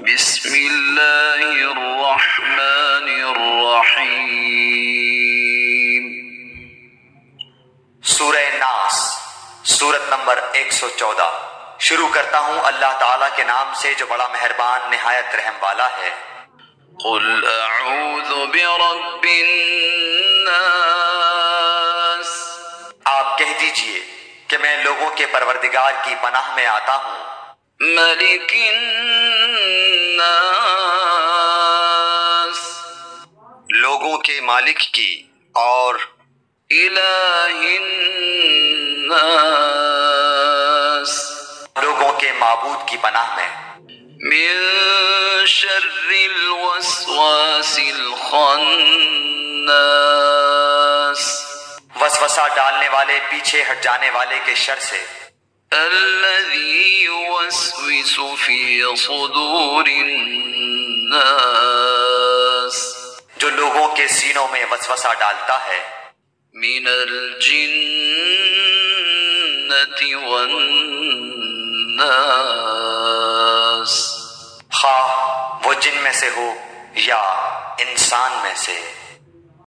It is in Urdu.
بسم اللہ الرحمن الرحیم۔ سورہ ناس، سورت نمبر 114۔ شروع کرتا ہوں اللہ تعالیٰ کے نام سے جو بڑا مہربان نہایت رحم والا ہے۔ قل اعوذ برب الناس، آپ کہہ دیجئے کہ میں لوگوں کے پروردگار کی پناہ میں آتا ہوں۔ ملک الناس، لوگوں کے مالک کی، اور الہ الناس، لوگوں کے معبود کی پناہ میں۔ من شر الوسواس الخناس، وسوسہ ڈالنے والے پیچھے ہٹ جانے والے کے شر سے۔ الذی یوسوس فی صدور الناس، جو لوگوں کے سینوں میں وسوسہ ڈالتا ہے۔ من الجنۃ والناس، خواہ وہ جن میں سے ہو یا انسان میں سے۔